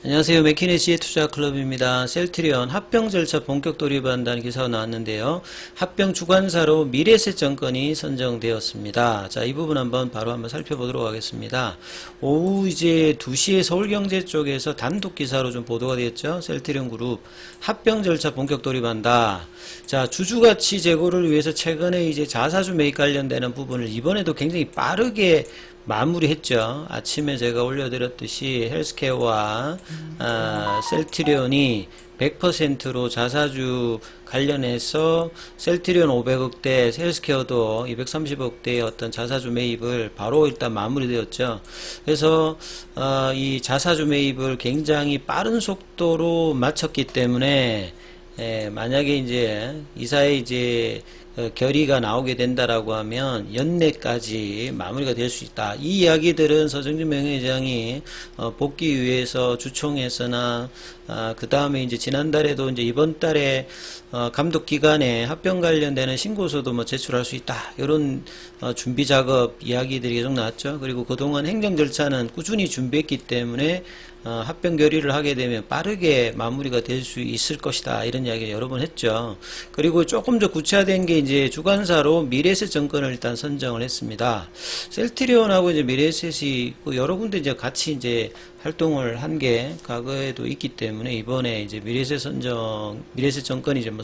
안녕하세요. 맥키네시의 투자클럽입니다. 셀트리온 합병 절차 본격 돌입한다는 기사가 나왔는데요. 합병 주관사로 미래에셋증권이 선정되었습니다. 자, 이 부분 바로 한번 살펴보도록 하겠습니다. 오후 이제 2시에 서울경제 쪽에서 단독 기사로 좀 보도가 되었죠. 셀트리온 그룹 합병 절차 본격 돌입한다. 자, 주주가치 제고를 위해서 최근에 이제 자사주 매입 관련되는 부분을 이번에도 굉장히 빠르게 마무리했죠. 아침에 제가 올려드렸듯이 헬스케어와 셀트리온이 100%로 자사주 관련해서 셀트리온 500억대, 헬스케어도 230억대의 어떤 자사주 매입을 바로 일단 마무리되었죠. 그래서 이 자사주 매입을 굉장히 빠른 속도로 마쳤기 때문에 만약에 이제 이사의 이제 결의가 나오게 된다라고 하면 연내까지 마무리가 될 수 있다. 이 이야기들은 서정진 명예회장이 복귀 위해서 주총에서나 그 다음에 이제 지난달에도 이제 이번 달에 감독 기관에 합병 관련되는 신고서도 뭐 제출할 수 있다. 이런 준비 작업 이야기들이 계속 나왔죠. 그리고 그동안 행정 절차는 꾸준히 준비했기 때문에 합병 결의를 하게 되면 빠르게 마무리가 될 수 있을 것이다. 이런 이야기를 여러 번 했죠. 그리고 조금 더 구체화된 게 이제 주관사로 미래에셋증권을 일단 선정을 했습니다. 셀트리온하고 이제 미래에셋이 여러 군데 이제 같이 이제 활동을 한 게 과거에도 있기 때문에 이번에 이제 미래에셋증권이 이제 뭐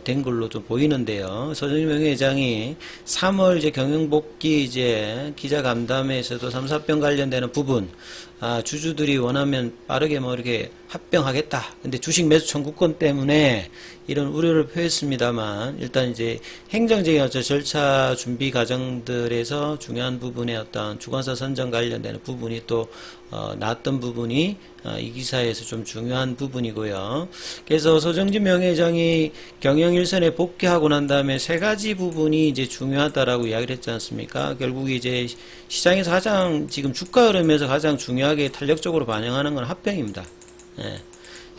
된 걸로 좀 보이는데요. 서정진 명예회장이 3월 이제 경영복귀 이제 기자간담회에서도 3, 4병 관련되는 부분, 주주들이 원하면 빠르게 뭐 이렇게 합병하겠다. 근데 주식 매수 청구권 때문에 이런 우려를 표했습니다만, 일단 이제 행정적인 어떤 절차 준비 과정들에서 중요한 부분의 어떤 주관사 선정 관련되는 부분이 또 나왔던 부분이 이 기사에서 좀 중요한 부분이고요. 그래서 서정진 명예회장이 경영 일선에 복귀하고 난 다음에 세 가지 부분이 이제 중요하다라고 이야기를 했지 않습니까? 결국 이제 시장에서 가장 지금 주가 흐름에서 가장 중요하게 탄력적으로 반영하는 건 합병입니다. 예.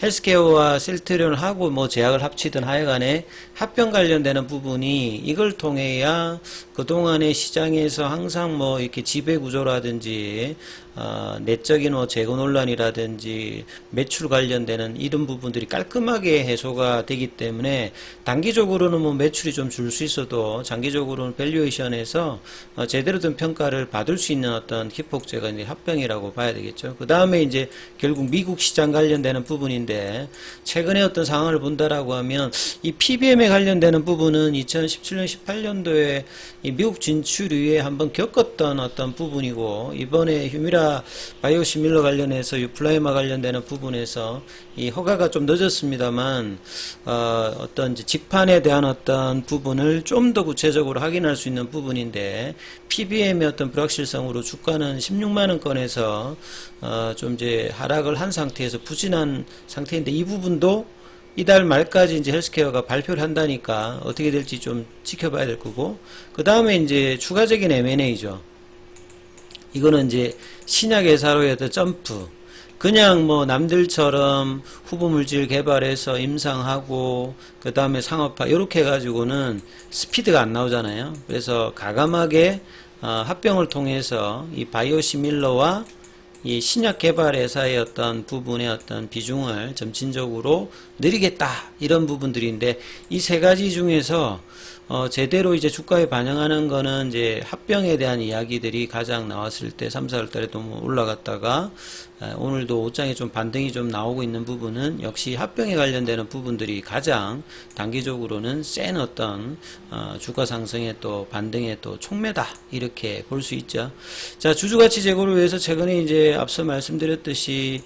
헬스케어와 셀트리온을 하고 뭐 제약을 합치든 하여간에 합병 관련되는 부분이 이걸 통해야 그동안의 시장에서 항상 뭐 이렇게 지배 구조라든지 내적인 뭐 재고 논란이라든지 매출 관련되는 이런 부분들이 깔끔하게 해소가 되기 때문에 단기적으로는 뭐 매출이 좀 줄 수 있어도 장기적으로는 밸류에이션에서 제대로 된 평가를 받을 수 있는 어떤 기폭제가 이제 합병이라고 봐야 되겠죠. 그 다음에 이제 결국 미국 시장 관련되는 부분인데 최근에 어떤 상황을 본다라고 하면 이 PBM에 관련되는 부분은 2017년 18년도에 이 미국 진출 이후에 한번 겪었던 어떤 부분이고 이번에 휴미라 바이오시밀러 관련해서 유플라이마 관련되는 부분에서 이 허가가 좀 늦었습니다만 어떤 이제 직판에 대한 어떤 부분을 좀 더 구체적으로 확인할 수 있는 부분인데 PBM의 어떤 불확실성으로 주가는 16만 원권에서 좀 이제 하락을 한 상태에서 부진한 상태인데 이 부분도 이달 말까지 이제 헬스케어가 발표를 한다니까 어떻게 될지 좀 지켜봐야 될 거고 그 다음에 이제 추가적인 M&A죠. 이거는 이제 신약회사로의 어떤 점프. 그냥 뭐 남들처럼 후보물질 개발해서 임상하고 그 다음에 상업화 이렇게 해가지고는 스피드가 안 나오잖아요. 그래서 가감하게 합병을 통해서 이 바이오시밀러와 이 신약 개발 회사의 어떤 부분의 어떤 비중을 점진적으로 늘리겠다 이런 부분들인데 이 세 가지 중에서 제대로 이제 주가에 반영하는 거는 이제 합병에 대한 이야기들이 가장 나왔을 때 3, 4월 달에도 뭐 올라갔다가 오늘도 옷장에 좀 반등이 좀 나오고 있는 부분은 역시 합병에 관련되는 부분들이 가장 단기적으로는 센 어떤 주가 상승의 또 반등의 또 촉매다 이렇게 볼 수 있죠. 자, 주주가치 제고를 위해서 최근에 이제 앞서 말씀드렸듯이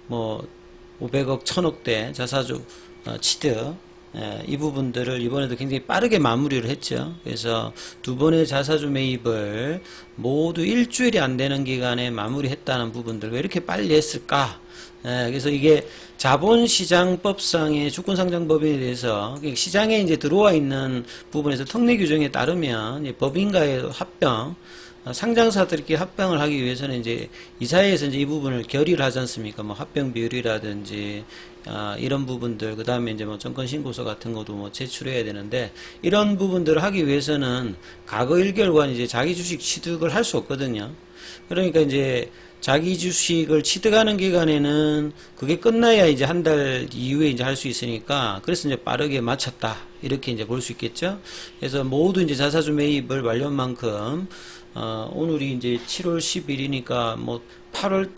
뭐 500억, 1000억대 자사주 취득 이 부분들을 이번에도 굉장히 빠르게 마무리를 했죠. 그래서 두 번의 자사주 매입을 모두 일주일이 안 되는 기간에 마무리했다는 부분들 왜 이렇게 빨리 했을까? 그래서 이게 자본시장법상의 주권상장법인에 대해서 시장에 이제 들어와 있는 부분에서 특례 규정에 따르면 법인과의 합병 상장사들끼리 합병을 하기 위해서는 이제 이사회에서 이제 이 부분을 결의를 하지 않습니까? 뭐 합병 비율이라든지 이런 부분들, 그 다음에 이제 뭐 정권 신고서 같은 것도 뭐 제출해야 되는데, 이런 부분들을 하기 위해서는 과거 1개월간 이제 자기 주식 취득을 할 수 없거든요. 그러니까 이제 자기 주식을 취득하는 기간에는 그게 끝나야 이제 한 달 이후에 이제 할 수 있으니까, 그래서 이제 빠르게 마쳤다, 이렇게 이제 볼 수 있겠죠. 그래서 모두 이제 자사주 매입을 완료한 만큼, 오늘이 이제 7월 10일이니까 뭐 8월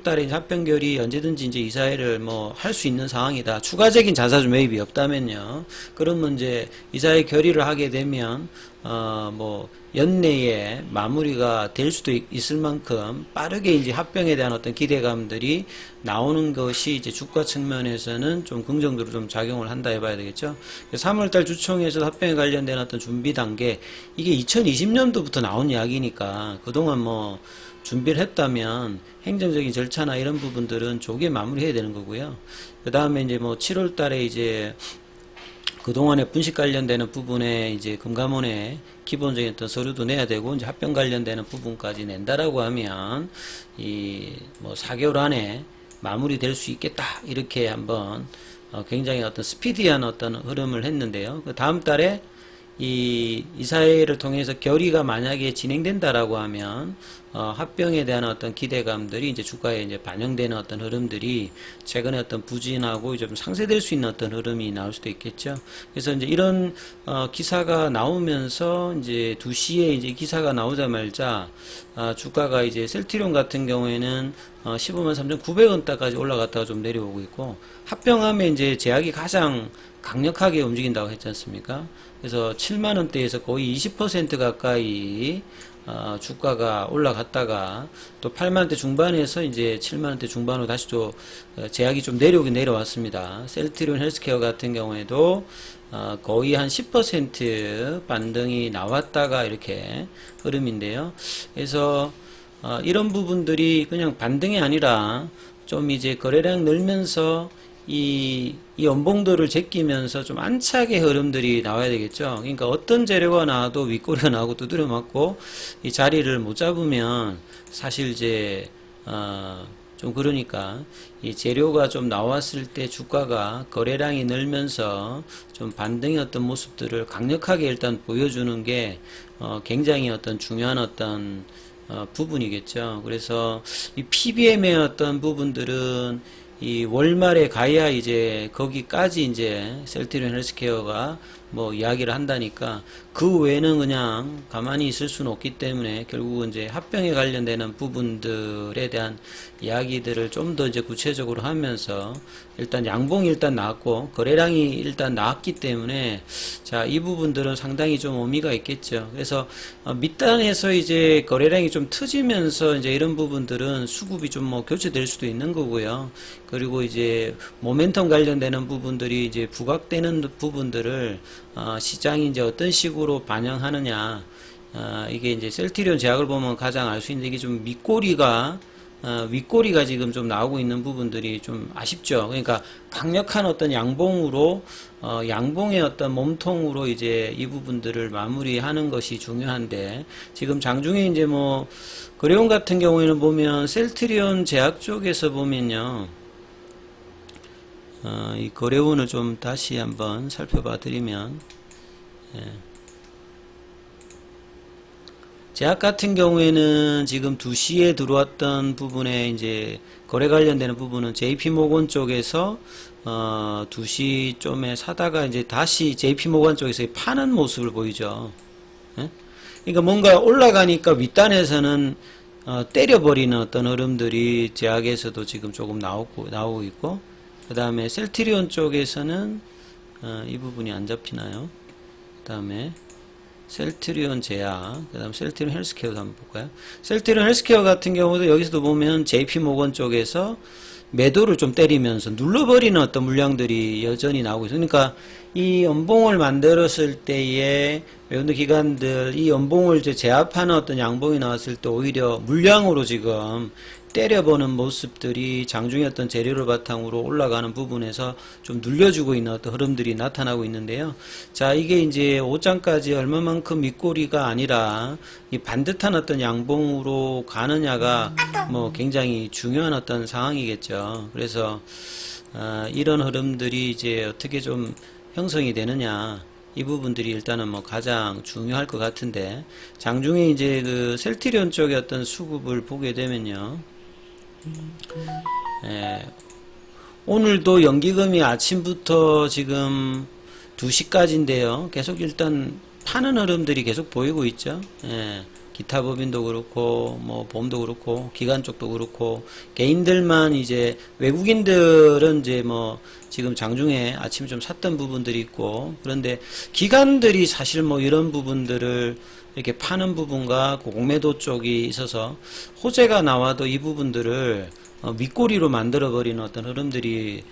달에 이제 합병결이 언제든지 이제 이사회를 뭐 할 수 있는 상황이다. 추가적인 자사주 매입이 없다면요. 그러면 이제 이사회 결의를 하게 되면 뭐 연내에 마무리가 될 수도 있을 만큼 빠르게 이제 합병에 대한 어떤 기대감들이 나오는 것이 이제 주가 측면에서는 좀 긍정적으로 좀 작용을 한다 해봐야 되겠죠. 3월달 주총에서 합병에 관련된 어떤 준비 단계, 이게 2020년도부터 나온 이야기니까 그동안 뭐 준비를 했다면 행정적인 절차나 이런 부분들은 조기에 마무리해야 되는 거고요. 그 다음에 이제 뭐 7월 달에 이제 그동안에 분식 관련되는 부분에 이제 금감원에 기본적인 어떤 서류도 내야 되고, 이제 합병 관련되는 부분까지 낸다라고 하면, 이 뭐 4개월 안에 마무리될 수 있겠다, 이렇게 한번 굉장히 어떤 스피디한 어떤 흐름을 했는데요. 그 다음 달에 이사회를 통해서 결의가 만약에 진행된다라고 하면 합병에 대한 어떤 기대감들이 이제 주가에 이제 반영되는 어떤 흐름들이 최근에 어떤 부진하고 좀 상쇄될 수 있는 어떤 흐름이 나올 수도 있겠죠. 그래서 이제 이런 기사가 나오면서 이제 2시에 이제 기사가 나오자마자 주가가 이제 셀트리온 같은 경우에는 153,900원대까지 올라갔다가 좀 내려오고 있고, 합병하면 이제 제약이 가장 강력하게 움직인다고 했지 않습니까? 그래서 7만원대에서 거의 20% 가까이 주가가 올라갔다가 또 8만원대 중반에서 이제 7만원대 중반으로 다시 또 제약이 좀 내려오긴 내려왔습니다. 셀트리온 헬스케어 같은 경우에도 거의 한 10% 반등이 나왔다가 이렇게 흐름인데요. 그래서 이런 부분들이 그냥 반등이 아니라 좀 이제 거래량 늘면서 이 연봉도를 제끼면서 좀 안착의 흐름들이 나와야 되겠죠. 그러니까 어떤 재료가 나와도 윗꼬리가 나오고 두드려 맞고 이 자리를 못 잡으면 사실 이제 좀 그러니까 이 재료가 좀 나왔을 때 주가가 거래량이 늘면서 좀 반등의 어떤 모습들을 강력하게 일단 보여주는 게 굉장히 어떤 중요한 어떤 부분이겠죠. 그래서 이 PBM의 어떤 부분들은 이 월말에 가야 이제 거기까지 이제 셀트리온 헬스케어가 뭐 이야기를 한다니까, 그 외에는 그냥 가만히 있을 수는 없기 때문에 결국은 이제 합병에 관련되는 부분들에 대한 이야기들을 좀 더 이제 구체적으로 하면서 일단 양봉이 일단 나왔고 거래량이 일단 나왔기 때문에 자, 이 부분들은 상당히 좀 의미가 있겠죠. 그래서 밑단에서 이제 거래량이 좀 터지면서 이제 이런 부분들은 수급이 좀 뭐 교체될 수도 있는 거고요. 그리고 이제 모멘텀 관련되는 부분들이 이제 부각되는 부분들을 시장이 이제 어떤 식으로 반영하느냐, 이게 이제 셀트리온 제약을 보면 가장 알 수 있는 이게 좀 윗꼬리가 지금 좀 나오고 있는 부분들이 좀 아쉽죠. 그러니까 강력한 어떤 양봉으로, 양봉의 어떤 몸통으로 이제 이 부분들을 마무리하는 것이 중요한데, 지금 장중에 이제 뭐, 그레온 같은 경우에는 보면 셀트리온 제약 쪽에서 보면요, 이 거래원을 좀 다시 한번 살펴봐 드리면, 예. 제약 같은 경우에는 지금 2시에 들어왔던 부분에 이제 거래 관련되는 부분은 JP모건 쪽에서 2시쯤에 사다가 이제 다시 JP모건 쪽에서 파는 모습을 보이죠. 예? 그러니까 뭔가 올라가니까 윗단에서는 때려버리는 어떤 흐름들이 제약에서도 지금 조금 나오고 있고, 그 다음에 셀트리온 쪽에서는 이 부분이 안 잡히나요? 그 다음에 셀트리온 제약, 그 다음 셀트리온 헬스케어도 한번 볼까요? 셀트리온 헬스케어 같은 경우도 여기서도 보면 JP모건 쪽에서 매도를 좀 때리면서 눌러버리는 어떤 물량들이 여전히 나오고 있어요. 그러니까 이 연봉을 만들었을 때에 외국인 기관들 이 연봉을 이제 제압하는 어떤 양봉이 나왔을 때 오히려 물량으로 지금 때려보는 모습들이 장중의 어떤 재료를 바탕으로 올라가는 부분에서 좀 눌려주고 있는 어떤 흐름들이 나타나고 있는데요. 자, 이게 이제 5장까지 얼마만큼 윗꼬리가 아니라 이 반듯한 어떤 양봉으로 가느냐가 뭐 굉장히 중요한 어떤 상황이겠죠. 그래서 이런 흐름들이 이제 어떻게 좀 형성이 되느냐. 이 부분들이 일단은 뭐 가장 중요할 것 같은데, 장중에 이제 그 셀트리온 쪽의 어떤 수급을 보게 되면요. 예, 오늘도 연기금이 아침부터 지금 2시까지인데요. 계속 일단 파는 흐름들이 계속 보이고 있죠. 예, 기타 법인도 그렇고, 뭐, 보험도 그렇고, 기관 쪽도 그렇고, 개인들만 이제, 외국인들은 이제 뭐, 지금 장중에 아침에 좀 샀던 부분들이 있고, 그런데 기관들이 사실 뭐 이런 부분들을 이렇게 파는 부분과 공매도 쪽이 있어서 호재가 나와도 이 부분들을 윗꼬리로 만들어버리는 어떤 흐름들이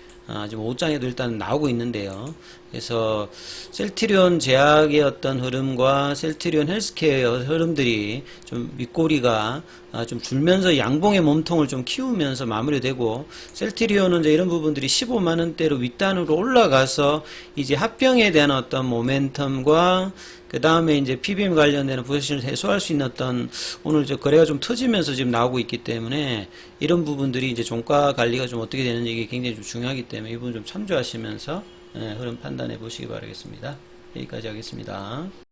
지금 옷장에도 일단 나오고 있는데요. 그래서 셀트리온 제약의 어떤 흐름과 셀트리온 헬스케어의 흐름들이 좀 윗꼬리가 좀 줄면서 양봉의 몸통을 좀 키우면서 마무리되고, 셀트리온은 이제 이런 부분들이 15만원대로 윗단으로 올라가서 이제 합병에 대한 어떤 모멘텀과 그 다음에 이제 PBM 관련되는 부채신을 해소할 수 있는 어떤, 오늘 저 거래가 좀 터지면서 지금 나오고 있기 때문에 이런 부분들이 이제 종가 관리가 좀 어떻게 되는지 이게 굉장히 좀 중요하기 때문에 이 부분 좀 참조하시면서 흐름 판단해 보시기 바라겠습니다. 여기까지 하겠습니다.